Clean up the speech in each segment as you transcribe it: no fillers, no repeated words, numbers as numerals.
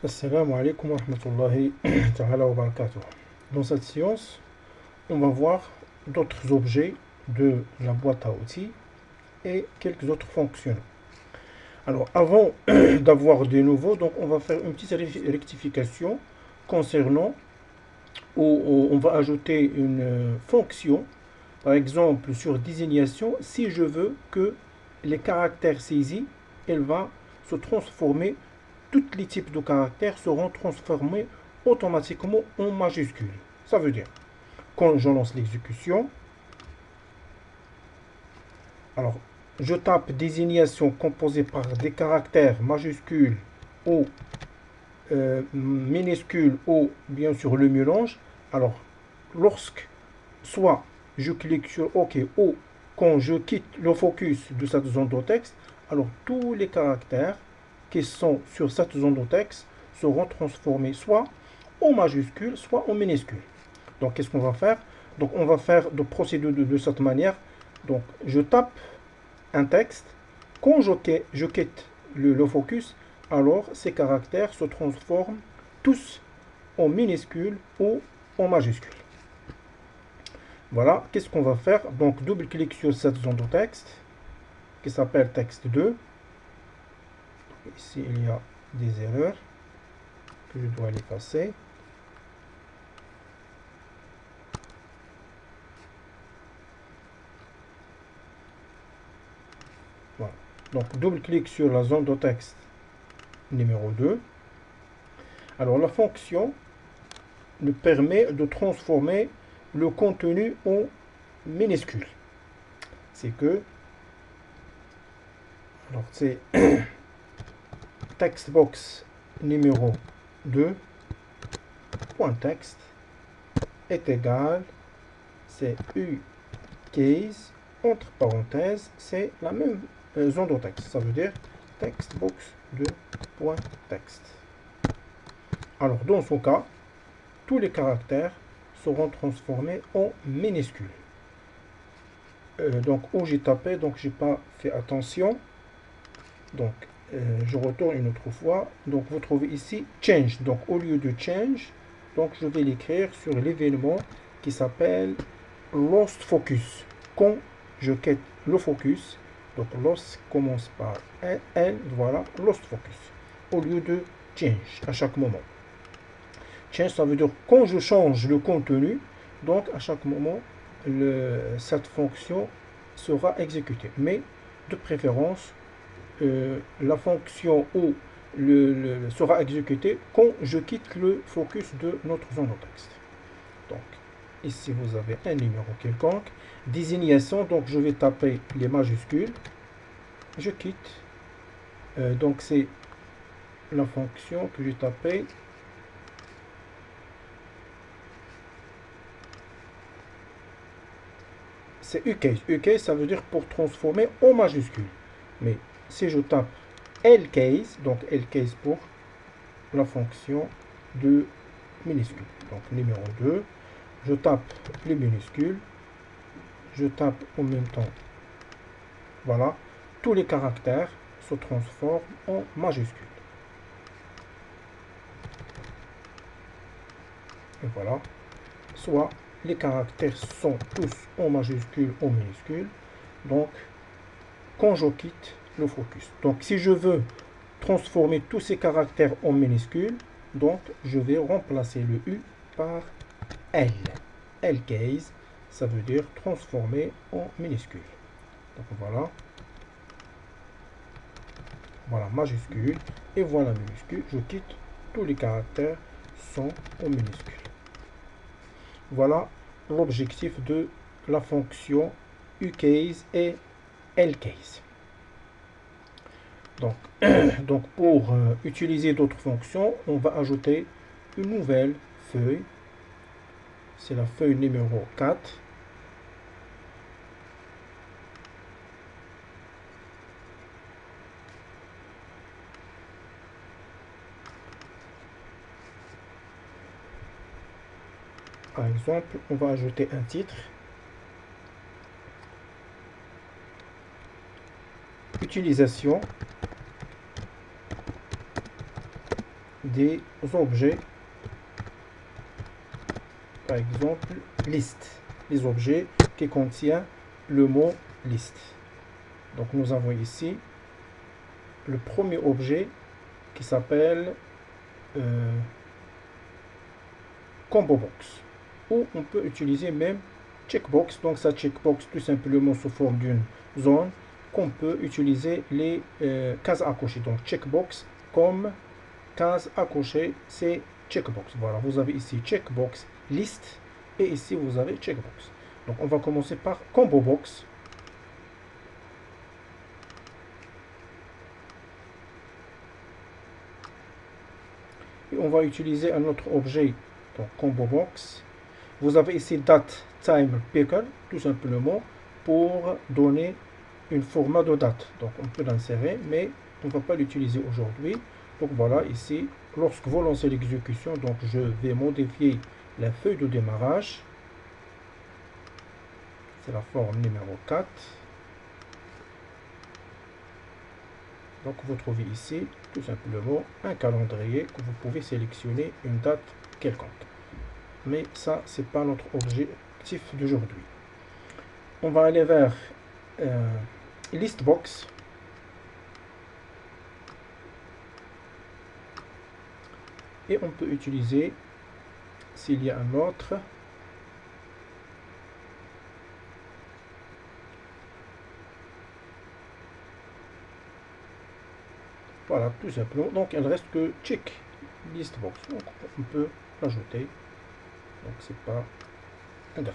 Assalamu alaikum wa rahmatullahi ta'ala wa barakatuh. Dans cette séance, on va voir d'autres objets de la boîte à outils et quelques autres fonctions. Alors, avant d'avoir des nouveaux, donc on va faire une petite rectification concernant où on va ajouter une fonction, par exemple sur désignation, si je veux que les caractères saisis, elle va se transformer, tous les types de caractères seront transformés automatiquement en majuscules. Ça veut dire, quand je lance l'exécution, alors je tape désignation composée par des caractères majuscules ou minuscules ou bien sûr le mélange. Alors, lorsque soit je clique sur OK ou quand je quitte le focus de cette zone de texte, alors tous les caractères qui sont sur cette zone de texte seront transformés soit en majuscules, soit en minuscules. Donc, qu'est-ce qu'on va faire? Donc, on va faire de procéder de cette manière. Donc, je tape un texte. Quand je quitte le focus, alors ces caractères se transforment tous en minuscules ou en majuscules. Voilà, qu'est-ce qu'on va faire? Donc, double-clic sur cette zone de texte qui s'appelle texte 2. Ici, il y a des erreurs que je dois effacer. Voilà. Donc, double-clic sur la zone de texte numéro 2. Alors, la fonction nous permet de transformer le contenu en minuscule. C'est que, alors, c'est textbox numéro 2 point texte est égal, c'est uCase, entre parenthèses, c'est la même zone de texte. Ça veut dire textbox 2.text. Alors, dans ce cas, tous les caractères seront transformés en minuscules. Donc, où j'ai tapé, donc j'ai pas fait attention. Donc, je retourne une autre fois. Donc, vous trouvez ici change. Donc, au lieu de change, donc je vais l'écrire sur l'événement qui s'appelle lost focus. Quand je quitte le focus, donc lost commence par L, voilà, lost focus. Au lieu de change à chaque moment. Change, ça veut dire quand je change le contenu, donc à chaque moment, cette fonction sera exécutée. Mais de préférence, la fonction ou sera exécutée quand je quitte le focus de notre zone de texte. Donc, ici vous avez un numéro quelconque. Désignation, donc je vais taper les majuscules. Je quitte. Donc c'est la fonction que j'ai tapée. C'est uCase. uCase, ça veut dire pour transformer en majuscule. Mais si je tape LCase, donc LCase pour la fonction de minuscule. Donc numéro 2, je tape les minuscules, je tape en même temps, voilà, tous les caractères se transforment en majuscules. Et voilà, soit les caractères sont tous en majuscules ou minuscules, donc quand je quitte le focus. Donc si je veux transformer tous ces caractères en minuscules, donc je vais remplacer le U par L. L case, ça veut dire transformer en minuscule. Donc voilà. Voilà majuscule et voilà minuscule. Je quitte, tous les caractères sont en minuscule. Voilà l'objectif de la fonction uCase et LCase. Donc, donc pour utiliser d'autres fonctions, on va ajouter une nouvelle feuille. C'est la feuille numéro 4. Par exemple, on va ajouter un titre. Utilisation des objets, par exemple liste, les objets qui contiennent le mot liste. Donc nous avons ici le premier objet qui s'appelle combo box, ou on peut utiliser même checkbox. Donc ça, checkbox tout simplement sous forme d'une zone qu'on peut utiliser les cases à cocher. Donc checkbox comme case à cocher, c'est checkbox. Voilà, vous avez ici checkbox liste et ici vous avez checkbox. Donc on va commencer par combo box. Et on va utiliser un autre objet, donc combo box. Vous avez ici date timer picker, tout simplement pour donner une format de date. Donc on peut l'insérer, mais on ne va pas l'utiliser aujourd'hui. Donc voilà, ici, lorsque vous lancez l'exécution, donc je vais modifier la feuille de démarrage. C'est la forme numéro 4. Donc vous trouvez ici tout simplement un calendrier que vous pouvez sélectionner une date quelconque. Mais ça, c'est pas notre objectif d'aujourd'hui. On va aller vers listbox. Et on peut utiliser, s'il y a un autre, voilà, tout simplement. Donc il reste que check listbox. Donc on peut l'ajouter. Donc c'est pas grave.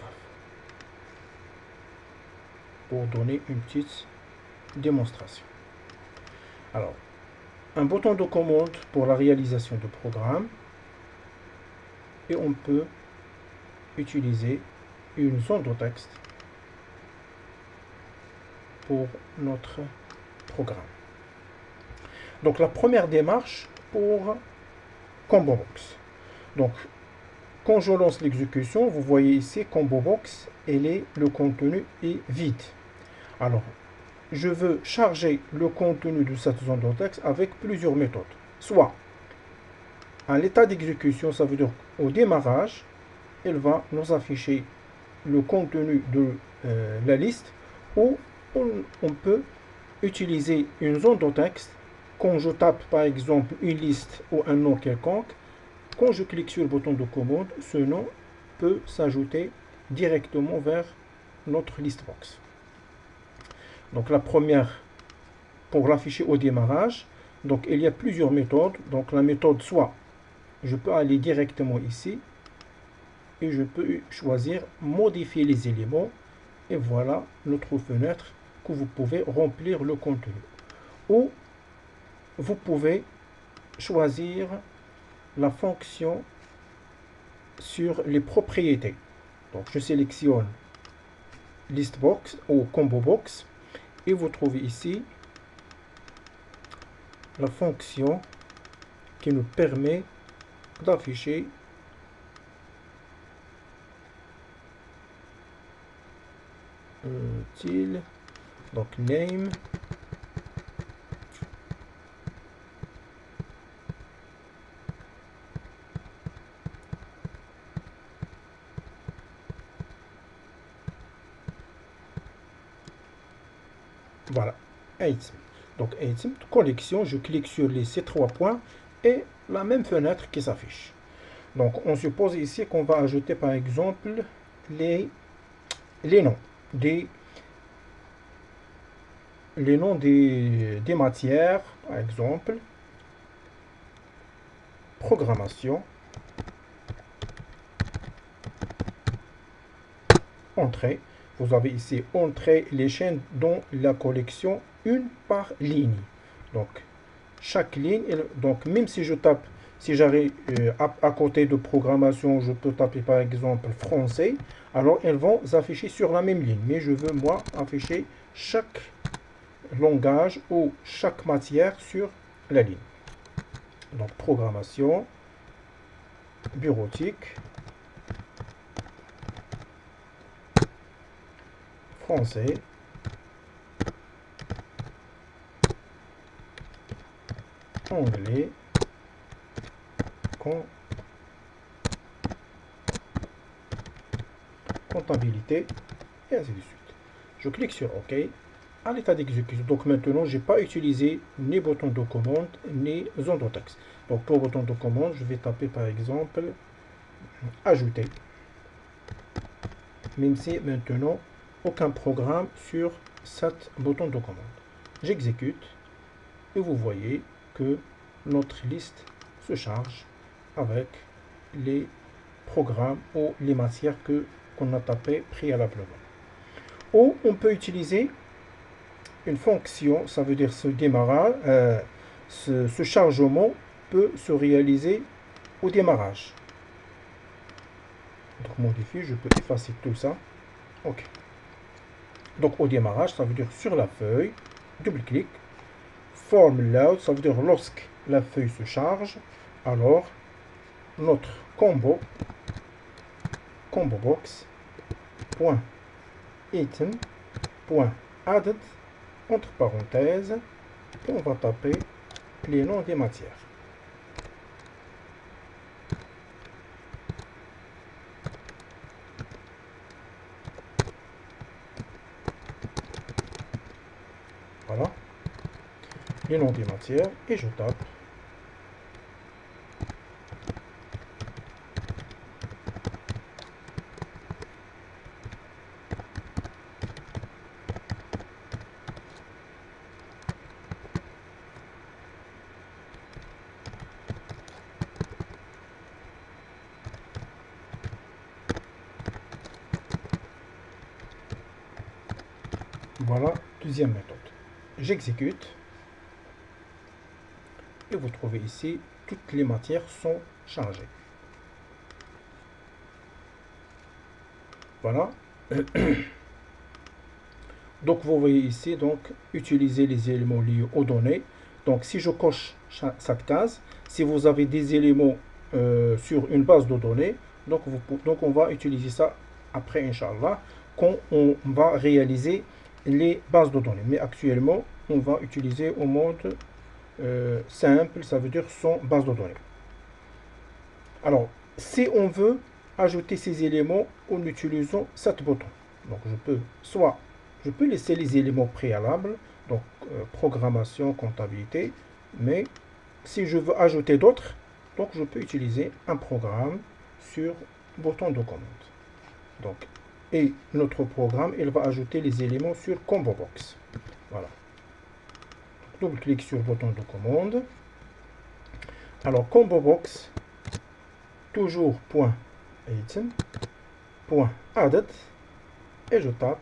Pour donner une petite démonstration. Alors, un bouton de commande pour la réalisation de programme. Et on peut utiliser une zone de texte pour notre programme. Donc la première démarche pour combo box. Donc quand je lance l'exécution, vous voyez ici combo box, le contenu est vide. Alors je veux charger le contenu de cette zone de texte avec plusieurs méthodes. Soit à l'état d'exécution, ça veut dire au démarrage, elle va nous afficher le contenu de la liste, ou on peut utiliser une zone de texte. Quand je tape par exemple une liste ou un nom quelconque, quand je clique sur le bouton de commande, ce nom peut s'ajouter directement vers notre listbox. Donc la première, pour l'afficher au démarrage, donc il y a plusieurs méthodes. Donc la méthode, soit je peux aller directement ici et je peux choisir modifier les éléments, et voilà notre fenêtre que vous pouvez remplir le contenu. Ou vous pouvez choisir la fonction sur les propriétés. Donc je sélectionne listbox ou combo box et vous trouvez ici la fonction qui nous permet d'afficher donc name, voilà, item. Donc item, collection, je clique sur ces trois points et la même fenêtre qui s'affiche. Donc on suppose ici qu'on va ajouter par exemple les noms des matières, par exemple programmation, entrée. Vous avez ici entrée les chaînes dans la collection, une par ligne. Donc chaque ligne, donc même si je tape, si j'arrive à côté de programmation, je peux taper par exemple français, alors elles vont s'afficher sur la même ligne. Mais je veux moi afficher chaque langage ou chaque matière sur la ligne. Donc programmation, bureautique, français, anglais, comptabilité, et ainsi de suite. Je clique sur OK. À l'état d'exécution. Donc maintenant, je n'ai pas utilisé ni bouton de commande, ni zone de texte. Donc pour bouton de commande, je vais taper par exemple ajouter. Même si maintenant, aucun programme sur cet bouton de commande. J'exécute et vous voyez que notre liste se charge avec les programmes ou les matières qu'on a tapé préalablement. Ou on peut utiliser une fonction, ça veut dire ce démarrage, ce chargement peut se réaliser au démarrage. Donc modifier, je peux effacer tout ça. OK. Donc au démarrage, ça veut dire sur la feuille, double-clic, form load, ça veut dire lorsque la feuille se charge, alors notre combo box point item point added entre parenthèses et on va taper les noms des matières. Voilà les noms des matières et je tape. Voilà, deuxième méthode. J'exécute et vous trouvez ici toutes les matières sont chargées. Voilà. Donc vous voyez ici donc utiliser les éléments liés aux données. Donc si je coche cette case, si vous avez des éléments sur une base de données, donc on va utiliser ça après Inch'Allah quand on va réaliser les bases de données. Mais actuellement on va utiliser au mode simple, ça veut dire sans base de données. Alors si on veut ajouter ces éléments en utilisant cet bouton, donc je peux laisser les éléments préalables, donc programmation, comptabilité, mais si je veux ajouter d'autres, donc je peux utiliser un programme sur bouton de commande. Donc, et notre programme, il va ajouter les éléments sur Combo Box. Voilà. Double-clic sur bouton de commande. Alors, Combo Box, toujours point item, point added, et je tape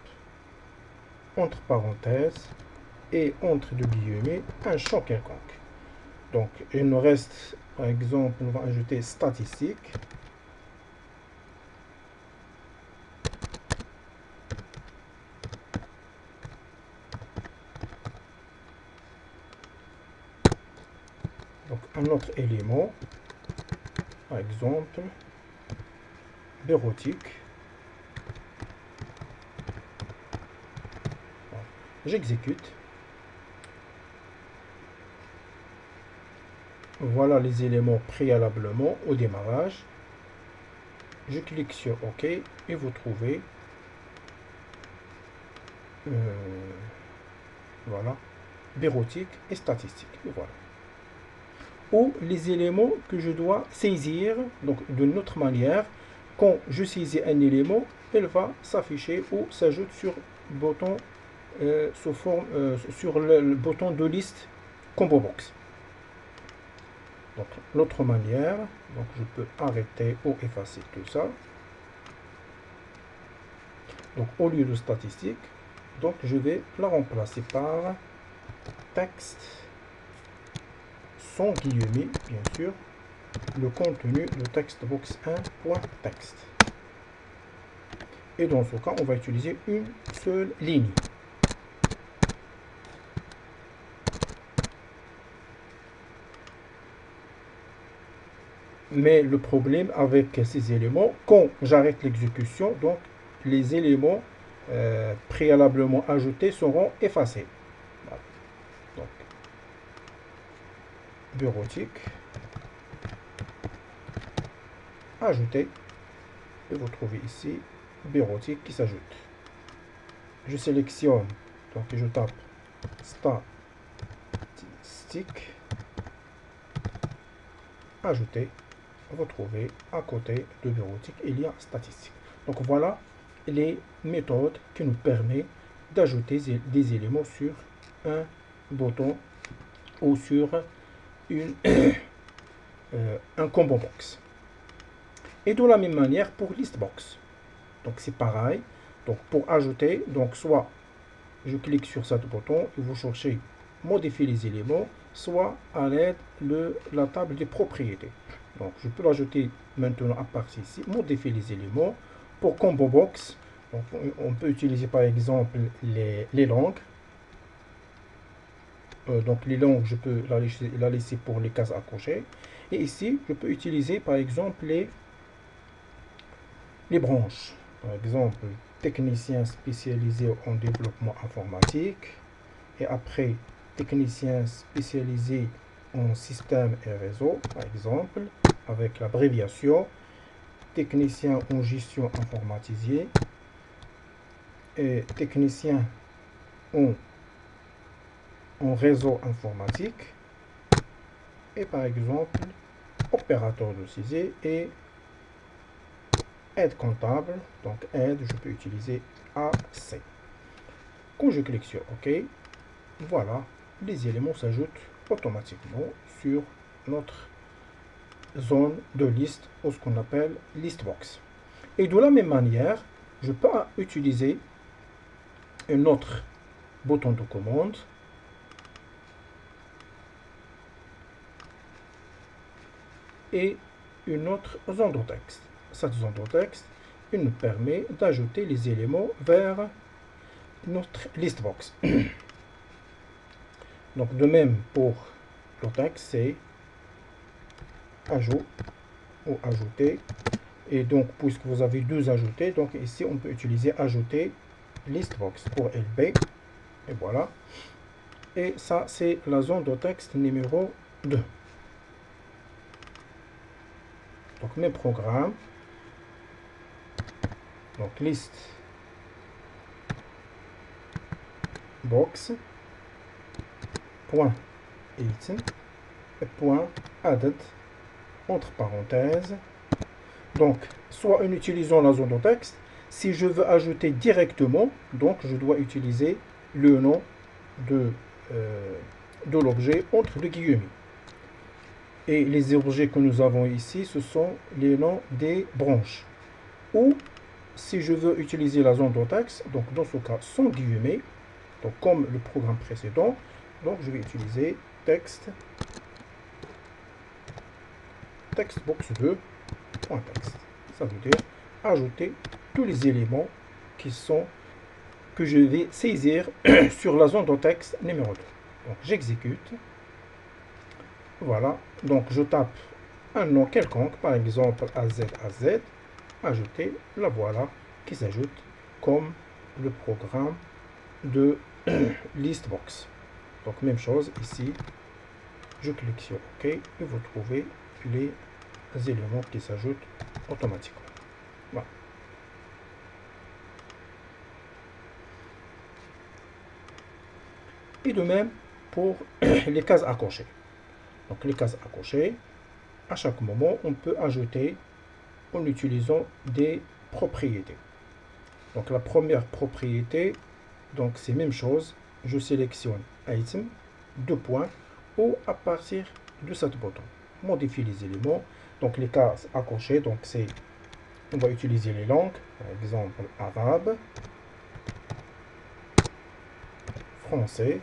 entre parenthèses et entre deux guillemets un champ quelconque. Donc il nous reste par exemple, on va ajouter statistique. Donc un autre élément, par exemple bureautique. J'exécute. Voilà les éléments préalablement au démarrage. Je clique sur OK et vous trouvez voilà, bureautique et statistique. Et voilà. Ou les éléments que je dois saisir, donc d'une autre manière, quand je saisis un élément, il va s'afficher ou s'ajoute sur bouton sous forme sur le bouton de liste Combo Box. Donc l'autre manière, donc je peux arrêter ou effacer tout ça. Donc au lieu de statistique, donc je vais la remplacer par texte sans guillemets, bien sûr, le contenu de textbox 1.text. Et dans ce cas, on va utiliser une seule ligne. Mais le problème avec ces éléments, quand j'arrête l'exécution, donc les éléments préalablement ajoutés seront effacés. Voilà. Donc, bureautique, ajouter, et vous trouvez ici bureautique qui s'ajoute. Je sélectionne, donc je tape statistique, ajouter, vous trouvez à côté de bureautique, il y a statistique. Donc voilà les méthodes qui nous permettent d'ajouter des éléments sur un bouton ou sur une, un combo box. Et de la même manière pour listbox. Donc c'est pareil. Donc pour ajouter, donc soit je clique sur ce bouton et vous cherchez modifier les éléments, soit à l'aide de la table des propriétés. Donc je peux l'ajouter maintenant à partir ici, modifier les éléments. Pour combo box, donc on peut utiliser par exemple les langues. Donc les langues, je peux la laisser pour les cases à cocher. Et ici, je peux utiliser par exemple les branches. Par exemple, technicien spécialisé en développement informatique. Et après, technicien spécialisé en système et réseau, par exemple, avec l'abréviation technicien en gestion informatisée et technicien en réseau informatique. Et par exemple, opérateur de saisie et aide comptable. Donc aide, je peux utiliser AC. Quand je clique sur OK, voilà, les éléments s'ajoutent automatiquement sur notre zone de liste ou ce qu'on appelle listbox. Et de la même manière, je peux utiliser un autre bouton de commande et une autre zone de texte. Cette zone de texte, il nous permet d'ajouter les éléments vers notre listbox. Donc de même pour le texte, c'est ajout ou ajouter. Et donc puisque vous avez deux ajoutés, donc ici on peut utiliser ajouter listbox pour LB. Et voilà. Et ça c'est la zone de texte numéro 2. Donc mes programmes. Donc list box point item et point added entre parenthèses. Donc soit en utilisant la zone de texte, si je veux ajouter directement, donc je dois utiliser le nom de l'objet entre les guillemets. Et les objets que nous avons ici, ce sont les noms des branches. Ou si je veux utiliser la zone de texte, donc dans ce cas sans guillemets, donc comme le programme précédent, donc je vais utiliser texte textbox2.text. Ça veut dire ajouter tous les éléments que je vais saisir sur la zone de texte numéro 2. Donc j'exécute. Voilà, donc je tape un nom quelconque, par exemple AZ, ajouter, la voilà qui s'ajoute comme le programme de listbox. Donc même chose ici, je clique sur OK et vous trouvez les éléments qui s'ajoutent automatiquement. Voilà. Et de même pour les cases à cocher. Donc les cases à cocher, à chaque moment, on peut ajouter en utilisant des propriétés. Donc la première propriété, donc c'est même chose, je sélectionne item, 2 points, ou à partir de cet bouton, modifier les éléments. Donc les cases à cocher, donc c'est, on va utiliser les langues, par exemple arabe, français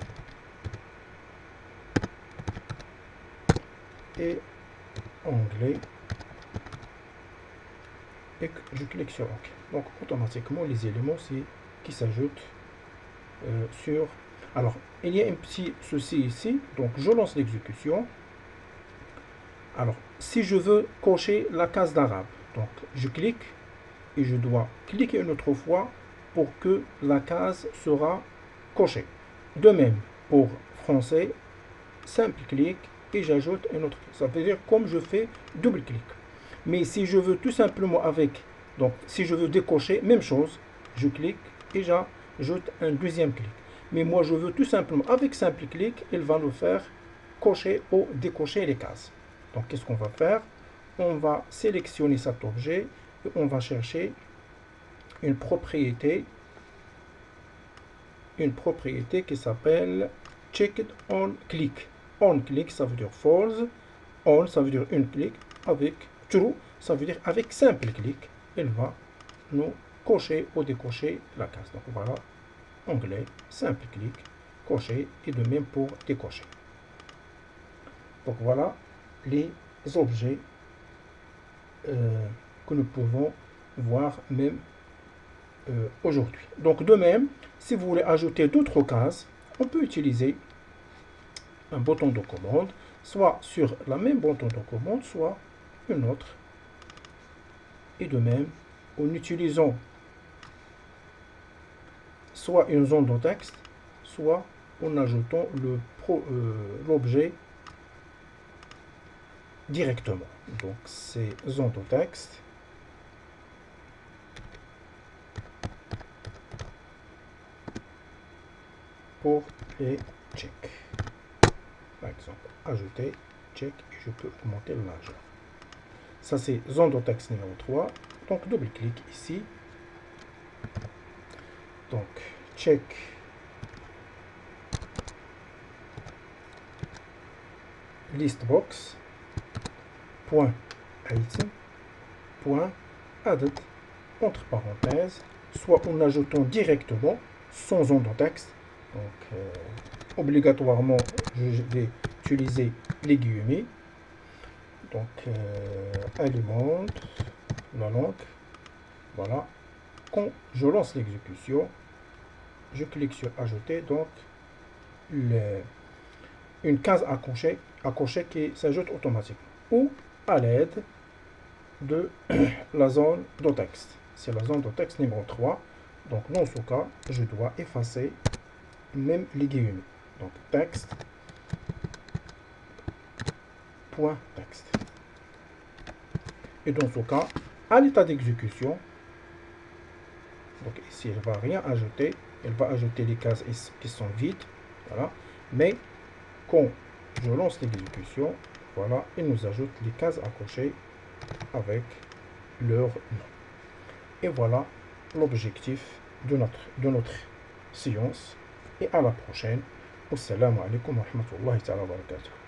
et anglais. Et je clique sur OK. Donc automatiquement les éléments qui s'ajoutent sur... Alors il y a un petit souci ici, donc je lance l'exécution. Alors si je veux cocher la case d'arabe, donc je clique et je dois cliquer une autre fois pour que la case sera cochée. De même pour français, simple clic et j'ajoute un autre clic. Ça veut dire comme je fais double clic. Mais si je veux tout simplement avec, donc si je veux décocher, même chose, je clique et j'ajoute un deuxième clic. Mais moi je veux tout simplement, avec simple clic, il va nous faire cocher ou décocher les cases. Donc qu'est-ce qu'on va faire? On va sélectionner cet objet et on va chercher une propriété qui s'appelle checked on click. On click, ça veut dire false. On, ça veut dire une clic. Avec true, ça veut dire avec simple clic. Il va nous cocher ou décocher la case. Donc voilà, onglet, simple clic, cocher et de même pour décocher. Donc voilà les objets que nous pouvons voir même aujourd'hui. Donc de même, si vous voulez ajouter d'autres cases, on peut utiliser un bouton de commande, soit sur la même bouton de commande, soit une autre. Et de même, en utilisant soit une zone de texte, soit en ajoutant l'objet directement. Donc c'est zone de texte. Pour les checks. Par exemple, ajouter, check, et je peux augmenter le largeur. Ça, c'est zone de texte numéro 3. Donc, double-clic ici. Donc, check. Listbox. Point item. Point added. Entre parenthèses. Soit en ajoutant directement, sans zone de texte. Donc, obligatoirement, je vais utiliser les guillemets. Donc, alimente la langue. Voilà. Quand je lance l'exécution, je clique sur ajouter. Donc, une case à cocher qui s'ajoute automatiquement. Ou à l'aide de la zone de texte. C'est la zone de texte numéro 3. Donc, dans ce cas, je dois effacer même les guillemets. Donc, texte. Point texte. Et dans ce cas, à l'état d'exécution, donc ici, elle ne va rien ajouter. Elle va ajouter les cases qui sont vides. Voilà. Mais quand je lance l'exécution, voilà, il nous ajoute les cases à cocher avec leur nom. Et voilà l'objectif de notre séance. Et à la prochaine. Assalamu alaikum wa rahmatullahi wa barakatuh.